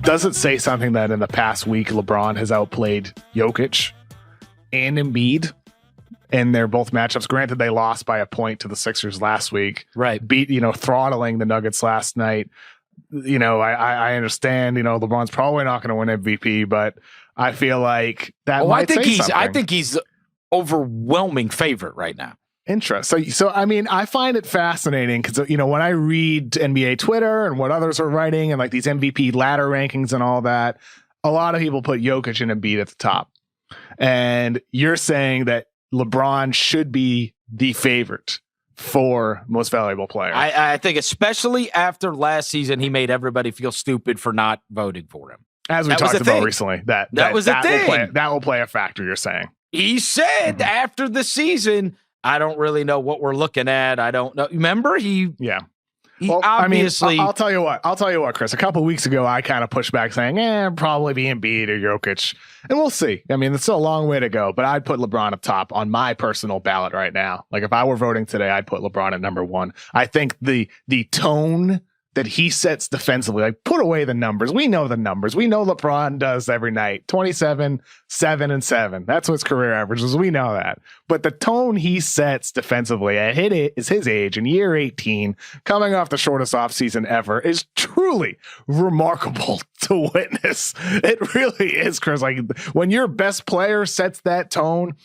Does it say something that in the past week LeBron has outplayed Jokic and Embiid in their both matchups? Granted, they lost by a point to the Sixers last week. Right. Throttling the Nuggets last night. I understand, LeBron's probably not going to win MVP, but I feel like that might say something. I think he's overwhelming favorite right now. Interesting. So I mean, I find it fascinating because, when I read NBA Twitter and what others are writing and like these MVP ladder rankings and all that, a lot of people put Jokic and Embiid at the top. And you're saying that LeBron should be the favorite for most valuable player. I think especially after last season, he made everybody feel stupid for not voting for him. As we talked about recently, that was a thing. That will play a factor, you're saying. He said after the season, I don't really know what we're looking at. I don't know. Remember, obviously. I'll tell you what, Chris. A couple of weeks ago, I kind of pushed back saying, probably be Embiid or Jokic. And we'll see. I mean, it's still a long way to go, but I'd put LeBron up top on my personal ballot right now. Like if I were voting today, I'd put LeBron at number one. I think the tone that he sets defensively, like put away the numbers. We know the numbers. We know LeBron does every night, 27, 7 and 7. That's what his career average is. We know that. But the tone he sets defensively at his age in year 18, coming off the shortest offseason ever, is truly remarkable to witness. It really is, Chris. Like when your best player sets that tone,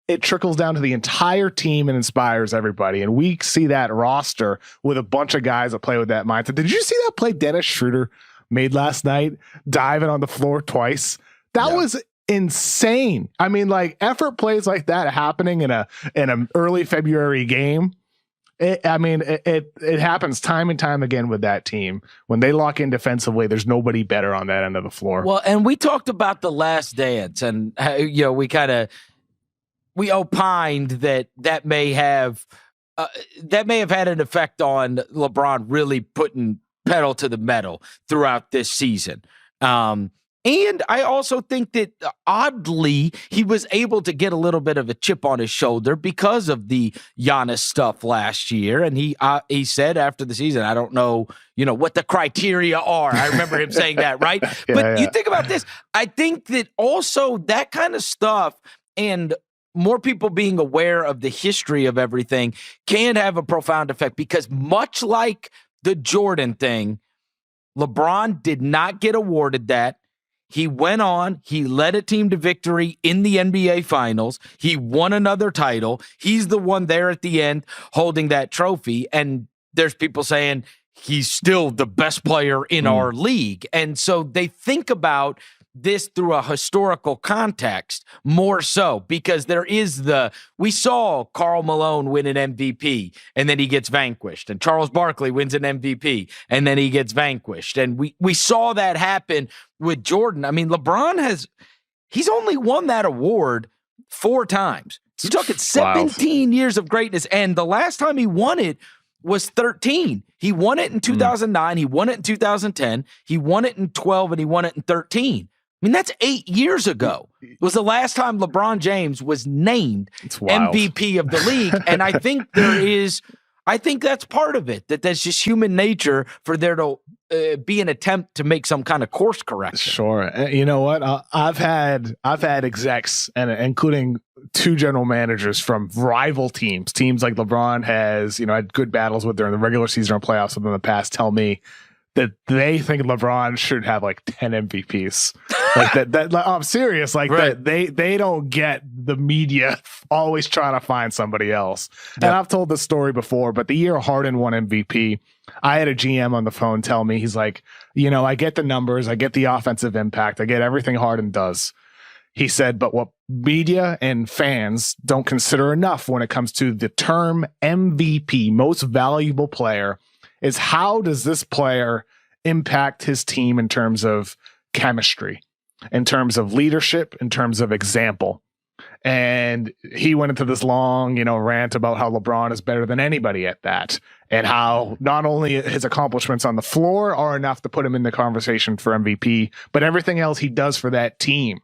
it trickles down to the entire team and inspires everybody. And we see that roster with a bunch of guys that play with that mindset. Did you see that play Dennis Schroeder made last night, diving on the floor twice? That was insane. I mean, like effort plays like that happening in an early February game. It happens time and time again with that team. When they lock in defensively, there's nobody better on that end of the floor. Well, and we talked about The Last Dance, and we opined that may have had an effect on LeBron really putting pedal to the metal throughout this season. And I also think that oddly, he was able to get a little bit of a chip on his shoulder because of the Giannis stuff last year. And he said after the season, I don't know, what the criteria are. I remember him saying that, right? You think about this. I think that also that kind of stuff and more people being aware of the history of everything can have a profound effect because much like the Jordan thing, LeBron did not get awarded that. He went on, he led a team to victory in the NBA Finals. He won another title. He's the one there at the end holding that trophy. And there's people saying he's still the best player in our league. And so they think about this through a historical context more so because we saw Karl Malone win an MVP and then he gets vanquished, and Charles Barkley wins an MVP and then he gets vanquished. And we saw that happen with Jordan. I mean, LeBron he's only won that award 4 times. You're talking 17 years of greatness. And the last time he won it was 13. He won it in 2009. He won it in 2010. He won it in 12 and he won it in 13. I mean, that's 8 years ago. It was the last time LeBron James was named MVP of the league. And I think that's part of it, that's just human nature for there to be an attempt to make some kind of course correction. Sure. You know what? I've had execs, and including 2 general managers from rival teams like LeBron has, had good battles with during the regular season or playoffs within the past, tell me that they think LeBron should have like 10 MVPs. Like that I'm serious. Like that they don't get the media always trying to find somebody else. Yep. And I've told this story before, but the year Harden won MVP, I had a GM on the phone tell me, he's like, I get the numbers, I get the offensive impact, I get everything Harden does. He said, but what media and fans don't consider enough when it comes to the term MVP, most valuable player, is how does this player impact his team in terms of chemistry, in terms of leadership, in terms of example. And he went into this long, rant about how LeBron is better than anybody at that, and how not only his accomplishments on the floor are enough to put him in the conversation for MVP, but everything else he does for that team.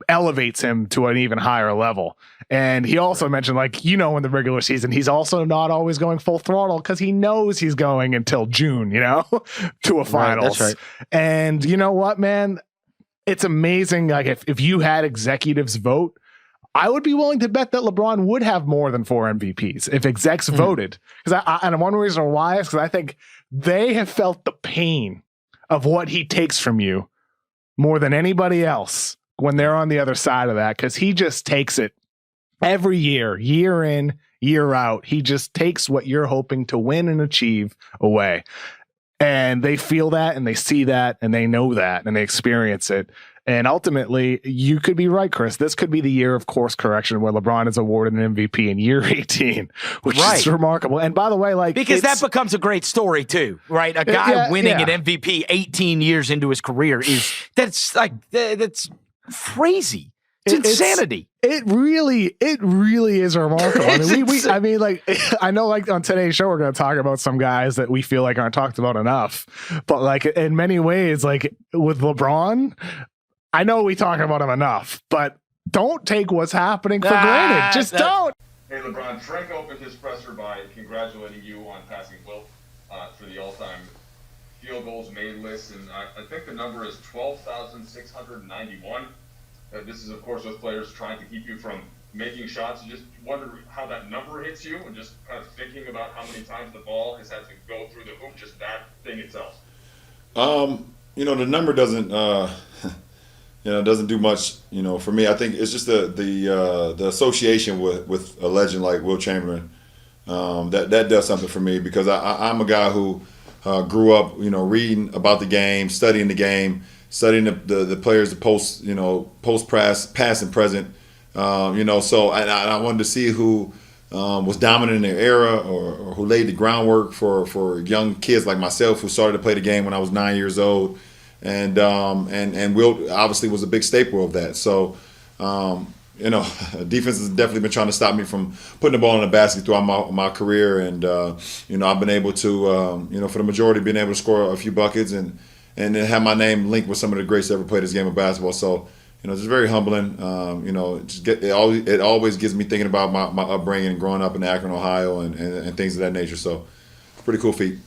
elevates him to an even higher level. And he also mentioned, like, in the regular season, he's also not always going full throttle because he knows he's going until June, to a finals. That's right. And you know what, man? It's amazing. Like, if you had executives vote, I would be willing to bet that LeBron would have more than 4 MVPs if execs voted. Because and one reason why is because I think they have felt the pain of what he takes from you more than anybody else when they're on the other side of that, because he just takes it every year, year in, year out. He just takes what you're hoping to win and achieve away. And they feel that, and they see that, and they know that, and they experience it. And ultimately, you could be right, Chris. This could be the year of course correction where LeBron is awarded an MVP in year 18, which is remarkable. And by the way, because that becomes a great story too, right? A guy winning an MVP 18 years into his career that's crazy. It's insanity. It really is remarkable. I mean, I know, like, on today's show, we're going to talk about some guys that we feel like aren't talked about enough. But, like, in many ways, like with LeBron, I know we talk about him enough, but don't take what's happening for granted. Just don't. Hey, LeBron, Frank opened his presser by congratulating you on passing Wilt for the all-time field goals made list. And I think the number is 12,691. This is, of course, with players trying to keep you from making shots. You just wonder how that number hits you, and just kind of thinking about how many times the ball has had to go through the hoop, just that thing itself. The number doesn't doesn't do much, for me. I think it's just the association with a legend like Wilt Chamberlain that does something for me, because I'm a guy who grew up, reading about the game, studying the game, studying the players, the post past and present, So I wanted to see who was dominant in their era, or who laid the groundwork for young kids like myself who started to play the game when I was 9 years old. And Wilt obviously was a big staple of that. So, defense has definitely been trying to stop me from putting the ball in the basket throughout my career. And, I've been able to, for the majority, been able to score a few buckets and then have my name linked with some of the greats that ever played this game of basketball. So, it's very humbling. It always gets me thinking about my upbringing and growing up in Akron, Ohio, and things of that nature. So, pretty cool feat.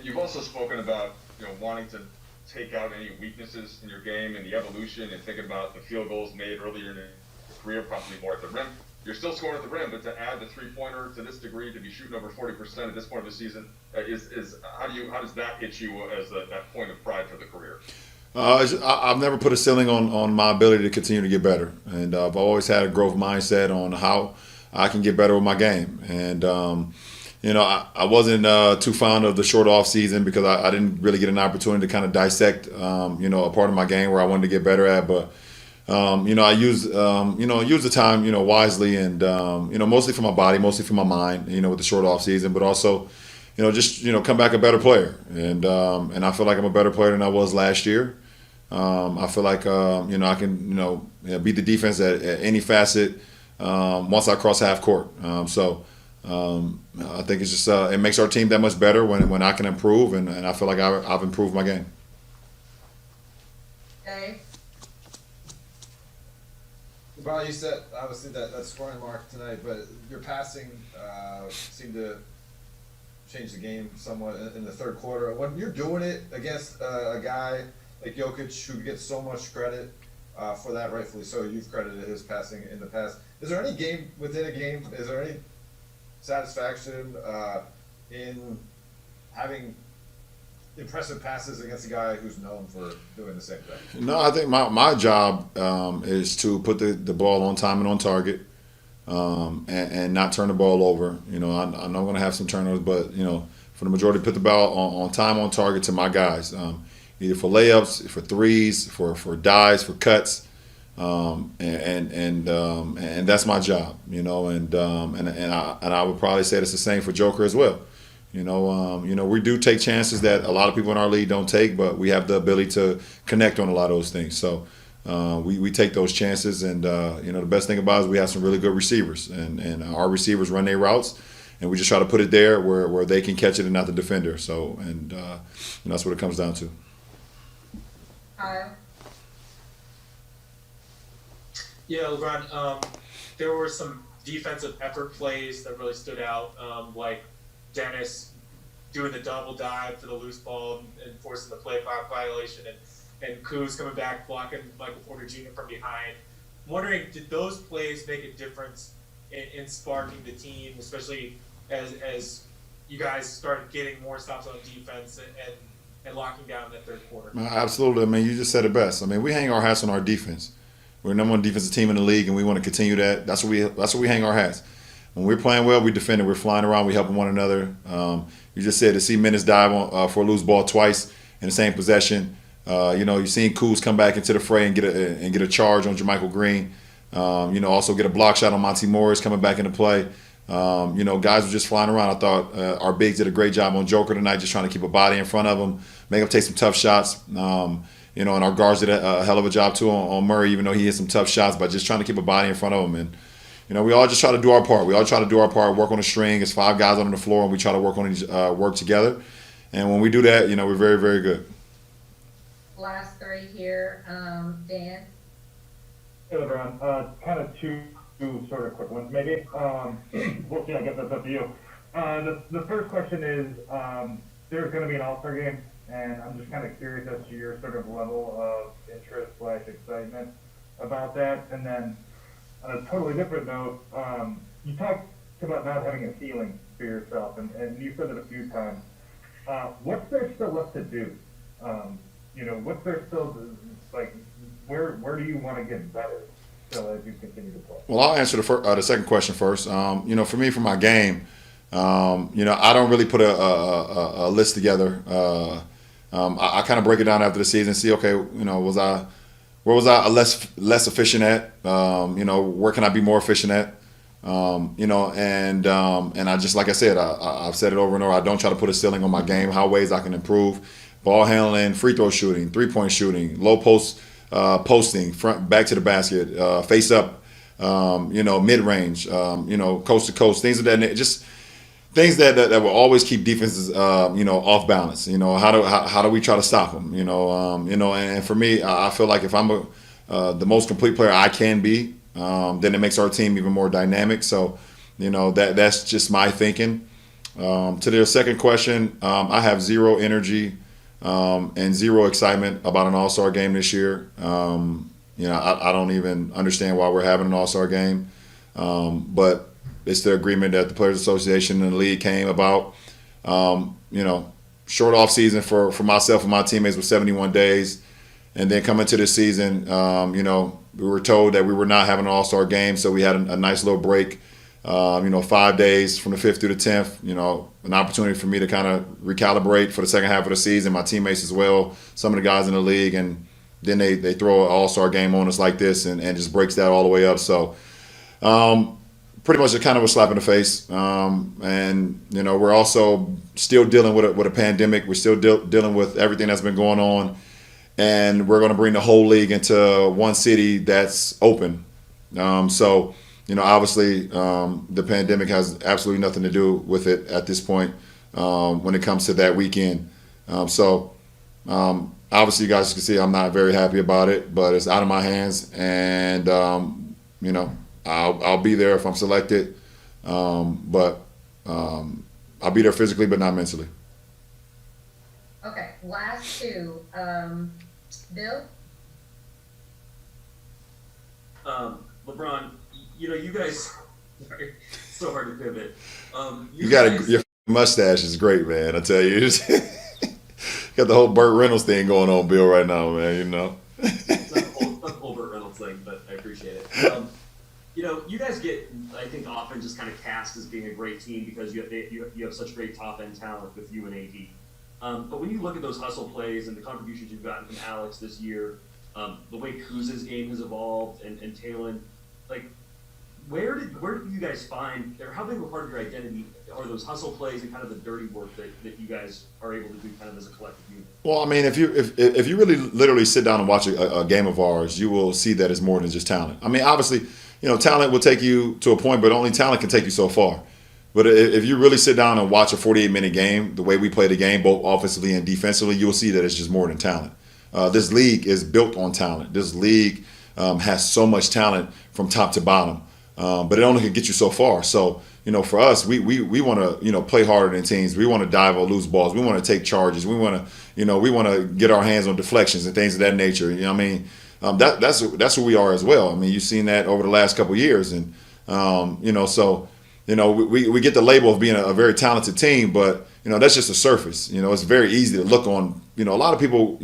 You've also spoken about, wanting to take out any weaknesses in your game and the evolution, and thinking about the field goals made earlier in your career, probably more at the rim. You're still scoring at the rim, but to add the three-pointer to this degree, to be shooting over 40% at this point of the season, how does that hit you as that point of pride for the career? I've never put a ceiling on my ability to continue to get better, and I've always had a growth mindset on how I can get better with my game. And I wasn't too fond of the short off season because I didn't really get an opportunity to kind of dissect, a part of my game where I wanted to get better at. But, I use the time, wisely, and, mostly for my body, mostly for my mind, with the short off season, but also, just, come back a better player. And I feel like I'm a better player than I was last year. I feel like, I can, beat the defense at any facet once I cross half court. I think it's just it makes our team that much better when I can improve, and I feel like I've improved my game. Okay. LeBron, you said obviously that scoring mark tonight, but your passing seemed to change the game somewhat in the third quarter. When you're doing it against a guy like Jokic, who gets so much credit for that, rightfully so, you've credited his passing in the past. Is there any game within a game? Is there any satisfaction in having impressive passes against a guy who's known for doing the same thing? No, I think my job is to put the ball on time and on target, and not turn the ball over. I know I'm going to have some turnovers, but for the majority, put the ball on time, on target to my guys, either for layups, for threes, for dives, for cuts. And that's my job, and I would probably say it's the same for Joker as well. We do take chances that a lot of people in our league don't take, but we have the ability to connect on a lot of those things. So we take those chances, and the best thing about it is we have some really good receivers, and our receivers run their routes, and we just try to put it there where they can catch it and not the defender. So that's what it comes down to. Kyle? Yeah, LeBron. There were some defensive effort plays that really stood out, like Dennis doing the double dive for the loose ball and forcing the play clock violation, and Kuz coming back blocking Michael Porter Jr. from behind. I'm wondering, did those plays make a difference in sparking the team, especially as you guys started getting more stops on defense and locking down that third quarter? Absolutely. I mean, you just said it best. I mean, we hang our hats on our defense. We're the number one defensive team in the league, and we want to continue that. That's what we hang our hats. When we're playing well, we defend it. We're flying around. We helping one another. You just said to see Menace dive on, for a loose ball twice in the same possession. You've seen Kuz come back into the fray and get a charge on Jermichael Green. Also get a block shot on Monty Morris coming back into play. Guys were just flying around. I thought our bigs did a great job on Joker tonight, just trying to keep a body in front of him, make him take some tough shots. And our guards did a hell of a job too on Murray, even though he hit some tough shots, but just trying to keep a body in front of him. And we all just try to do our part. We all try to do our part, work on the string. It's 5 guys on the floor, and we try to work together. And when we do that, we're very, very good. Last 3 here, Dan. Hey, LeBron. Kind of two sort of quick ones, maybe. We'll see. I guess that's up to you. The first question is, there's going to be an All-Star game, and I'm just kind of curious as to your sort of level of interest/excitement about that. And then, on a totally different note, you talked about not having a ceiling for yourself, and you said it a few times. What's there still left to do? What's there still, where do you want to get better still as you continue to play? Well, I'll answer the second question first. For me, for my game, I don't really put a list together. I kind of break it down after the season, see, okay, where was I less efficient at? Where can I be more efficient at? And I just, like I said, I've said it over and over. I don't try to put a ceiling on my game. How ways I can improve: ball handling, free throw shooting, 3-point shooting, low post posting, front back to the basket, face up, mid range, coast to coast, things of that nature. Just things that will always keep defenses, off balance. How do we try to stop them? And for me, I feel like if I'm the most complete player I can be, then it makes our team even more dynamic. So, that's just my thinking. To their second question, I have zero energy and zero excitement about an All-Star game this year. I don't even understand why we're having an All-Star game, but it's the agreement that the Players Association and the league came about. Short off season for myself and my teammates was 71 days. And then coming to this season, we were told that we were not having an All-Star game, so we had a nice little break. 5 days from the 5th through the 10th, an opportunity for me to kind of recalibrate for the second half of the season, my teammates as well, some of the guys in the league, and then they throw an All-Star game on us like this and just breaks that all the way up. So pretty much a kind of a slap in the face. We're also still dealing with a pandemic. We're still dealing with everything that's been going on. And we're going to bring the whole league into one city that's open. Obviously, the pandemic has absolutely nothing to do with it at this point when it comes to that weekend. Obviously, you guys can see I'm not very happy about it, but it's out of my hands. And, I'll be there if I'm selected. But I'll be there physically, but not mentally. Okay, last 2. Bill? LeBron, you guys, sorry, it's so hard to pivot. Your mustache is great, man. I tell you, got the whole Burt Reynolds thing going on, Bill, right now, man. It's not the whole Burt Reynolds thing, but I appreciate it. You guys get, I think, often just kind of cast as being a great team because you have such great top end talent with you and AD. But when you look at those hustle plays and the contributions you've gotten from Alex this year, the way Kuz's game has evolved and Talon, where did you guys find, or how big of a part of your identity are those hustle plays and kind of the dirty work that you guys are able to do kind of as a collective unit? Well, I mean, if you really literally sit down and watch a game of ours, you will see that it's more than just talent. I mean, obviously, talent will take you to a point, but only talent can take you so far. But if you really sit down and watch a 48-minute game, the way we play the game, both offensively and defensively, you will see that it's just more than talent. This league is built on talent. This league has so much talent from top to bottom, but it only can get you so far. So, for us, we want to, play harder than teams. We want to dive on loose balls. We want to take charges. We want to, get our hands on deflections and things of that nature. You know what I mean? That's who we are as well. I mean, you've seen that over the last couple of years, and so we get the label of being a very talented team, but that's just the surface. It's very easy to look on. A lot of people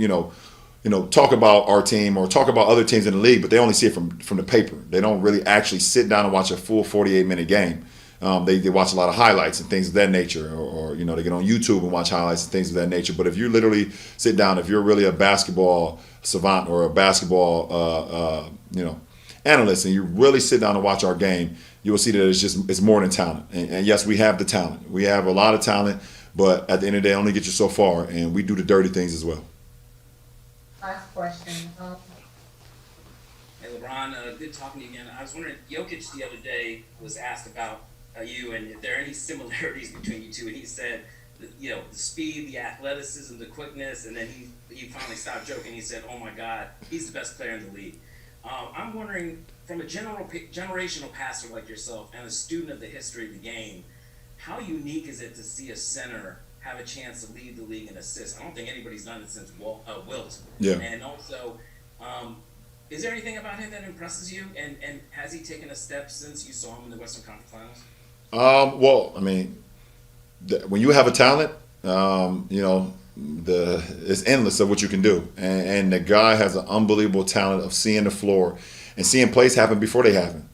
talk about our team or talk about other teams in the league, but they only see it from the paper. They don't really actually sit down and watch a full 48-minute game. They watch a lot of highlights and things of that nature, or they get on YouTube and watch highlights and things of that nature. But if you literally sit down, if you're really a basketball savant or a basketball analyst, and you really sit down and watch our game, you will see that it's more than talent. And yes, we have the talent. We have a lot of talent, but at the end of the day, it only gets you so far, and we do the dirty things as well. Last question. Hey, LeBron, good talking to you again. I was wondering, Jokic the other day was asked about you and if there are any similarities between you two, and he said, the speed, the athleticism, the quickness, and then he finally stopped joking. He said, "Oh my God, he's the best player in the league." I'm wondering, from a generational passer like yourself and a student of the history of the game, how unique is it to see a center have a chance to lead the league in assists? I don't think anybody's done it since Wilt. Yeah. And also, is there anything about him that impresses you? And has he taken a step since you saw him in the Western Conference Finals? Well, I mean, when you have a talent, it's endless of what you can do, and the guy has an unbelievable talent of seeing the floor and seeing plays happen before they happen.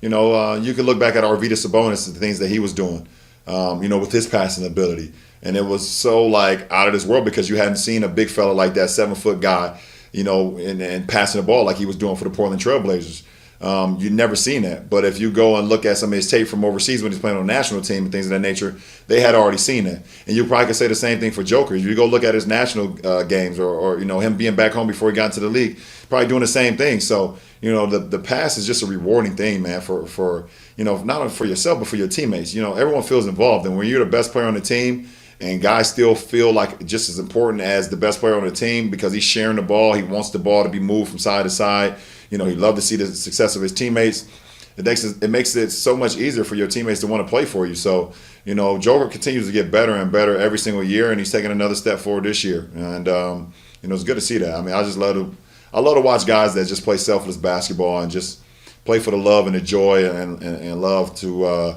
You can look back at Arvydas Sabonis and the things that he was doing, with his passing ability, and it was so out of this world because you hadn't seen a big fella like that, 7-foot guy, and passing the ball like he was doing for the Portland Trailblazers. You've never seen that. But if you go and look at some of his tape from overseas when he's playing on the national team and things of that nature, they had already seen that. And you probably could say the same thing for Joker. If you go look at his national games or him being back home before he got into the league, probably doing the same thing. So, the pass is just a rewarding thing, man, for not only for yourself, but for your teammates. Everyone feels involved. And when you're the best player on the team and guys still feel like just as important as the best player on the team because he's sharing the ball, he wants the ball to be moved from side to side. He'd love to see the success of his teammates. It makes it so much easier for your teammates to want to play for you. So, Joker continues to get better and better every single year, and he's taking another step forward this year. And, it's good to see that. I mean, I love to watch guys that just play selfless basketball and just play for the love and the joy and love to